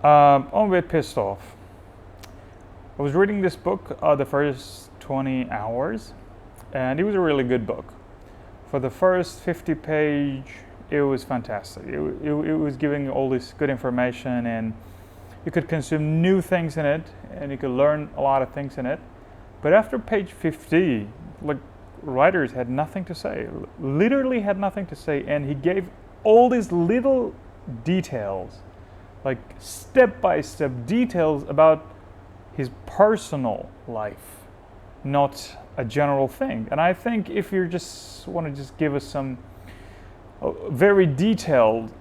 I'm a bit pissed off. I was reading this book, the first 20 hours, and it was a really good book. For the first 50 page, it was fantastic. It was giving all this good information, and you could consume new things in it, and you could learn a lot of things in it. But after page 50, like, writers had nothing to say, literally had nothing to say, and he gave all these little details, like step-by-step details about his personal life, not a general thing. And I think if you just want to just give us some very detailed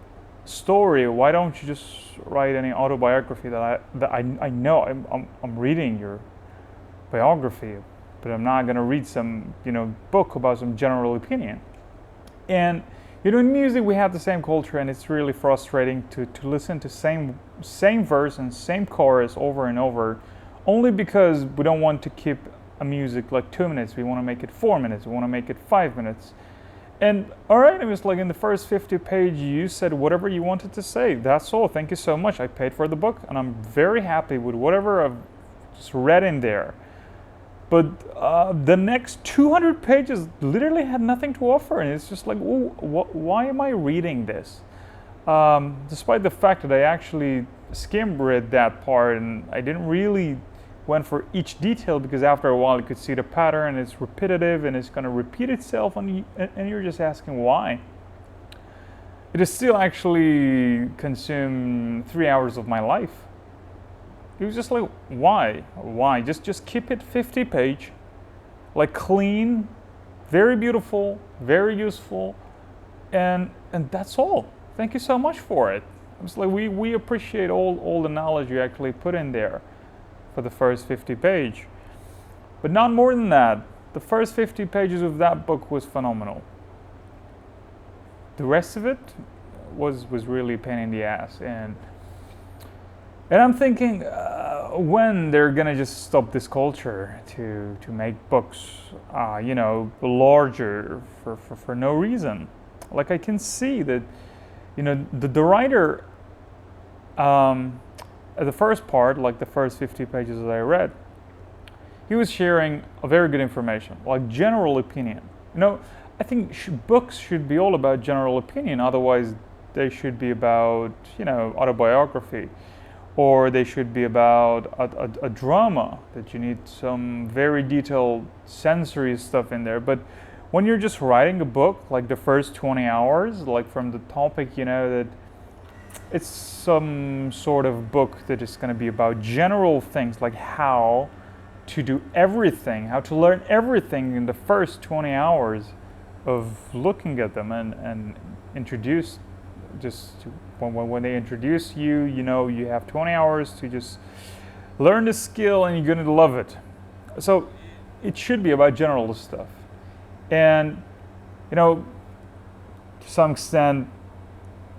story, why don't you just write any autobiography that I know I'm reading your biography, but I'm not going to read some book about some general opinion. And in music we have the same culture, and it's really frustrating to listen to same verse and same chorus over and over, only because we don't want to keep a music like 2 minutes. We want to make it 4 minutes. We want to make it 5 minutes. And all right, it was like in the first 50 page, you said whatever you wanted to say. That's all. Thank you so much. I paid for the book, and I'm very happy with whatever I've just read in there. But the next 200 pages literally had nothing to offer, and it's just like, why am I reading this? Despite the fact that I actually skim read that part, and I didn't really went for each detail, because after a while you could see the pattern, it's repetitive and it's going to repeat itself, and you're just asking why. It has still actually consumed 3 hours of my life. It was just like, why? Just keep it 50 page, like clean, very beautiful, very useful, and that's all. Thank you so much for it. It's like we appreciate all the knowledge you actually put in there for the first 50 page. But not more than that. The first 50 pages of that book was phenomenal. The rest of it was really a pain in the ass. And I'm thinking, when they're gonna just stop this culture to make books, larger for no reason. Like, I can see that, the writer, the first part, like the first 50 pages that I read, he was sharing a very good information, like general opinion. I think books should be all about general opinion. Otherwise, they should be about, autobiography, or they should be about a drama that you need some very detailed sensory stuff in there. But when you're just writing a book, like the first 20 hours, like from the topic, that it's some sort of book that is going to be about general things, like how to do everything, how to learn everything in the first 20 hours of looking at them, and introduce, just to, when they introduce you, you have 20 hours to just learn the skill, and you're going to love it. So it should be about general stuff. And, to some extent,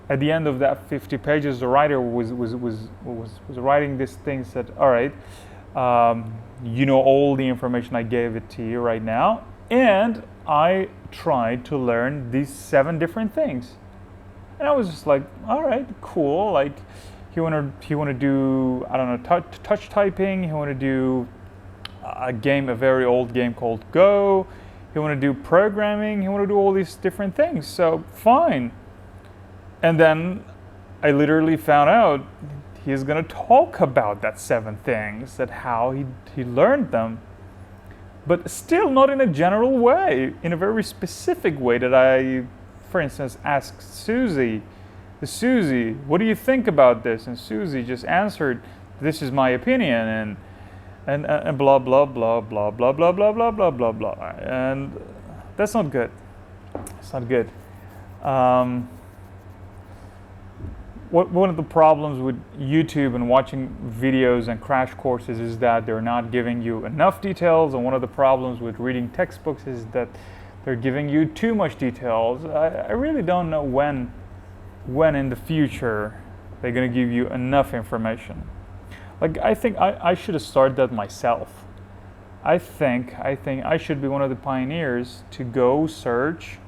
at the end of that 50 pages, the writer was writing these things that, all right, all the information, I gave it to you right now, and I tried to learn these 7 different things. And I was just like, all right, cool. Like, he want to do, I don't know, touch typing. He want to do a very old game called Go. He want to do programming. He want to do all these different things. So fine. And then I literally found out he's going to talk about that 7 things, that how he learned them, but still not in a general way, in a very specific way that I, for instance, asked Susie, what do you think about this? And Susie just answered, this is my opinion, and blah, blah, blah, blah, blah, blah, blah, blah, blah, blah, blah. And that's not good. It's not good. One of the problems with YouTube and watching videos and crash courses is that they're not giving you enough details, and one of the problems with reading textbooks is that they're giving you too much details. I really don't know when in the future they're going to give you enough information. Like, I think I should have started that myself. I think I should be one of the pioneers to go search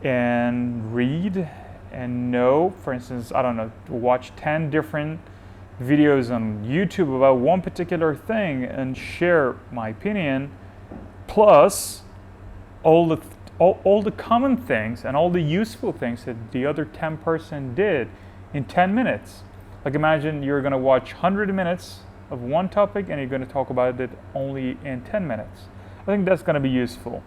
and read and know, for instance, I don't know, watch 10 different videos on YouTube about one particular thing and share my opinion, plus all the common things and all the useful things that the other 10% did in 10 minutes. Like imagine you're going to watch 100 minutes of one topic and you're going to talk about it only in 10 minutes. I think that's going to be useful.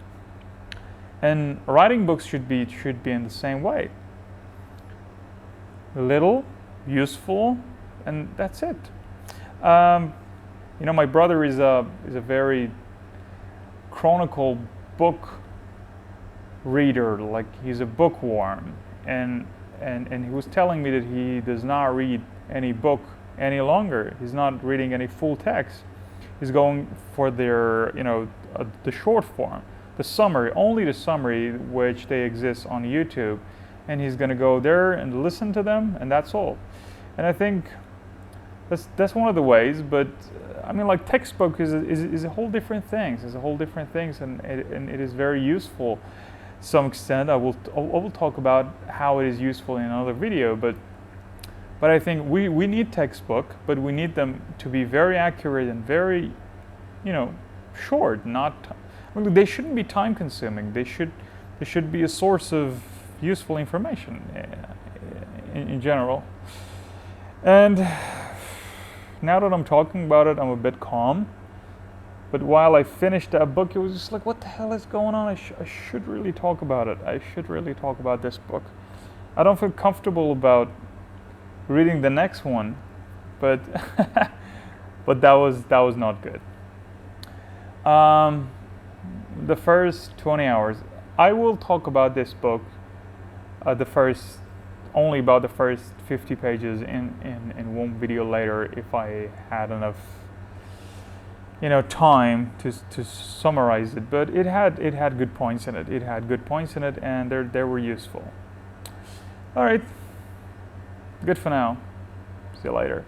And writing books should be in the same way. Little, useful, and that's it. My brother is a very chronicle book reader, like he's a bookworm, and he was telling me that he does not read any book any longer. He's not reading any full text. He's going for the short form, the summary, only the summary, which they exist on YouTube, and he's going to go there and listen to them, and that's all. And I think that's one of the ways, but I mean, like textbook is a whole different thing. It's a whole different things, and it is very useful to some extent. I will talk about how it is useful in another video, but I think we need textbook, but we need them to be very accurate and very, short. They shouldn't be time consuming. They should be a source of useful information in general. And now that I'm talking about it, I'm a bit calm. But while I finished that book, it was just like, what the hell is going on? I should really talk about it. I should really talk about this book. I don't feel comfortable about reading the next one, but but that was not good. The first 20 hours. I will talk about this book, only about the first 50 pages in one video later, if I had enough time to summarize it. But it had good points in it. It had good points in it, and they were useful. All right, good for now. See you later.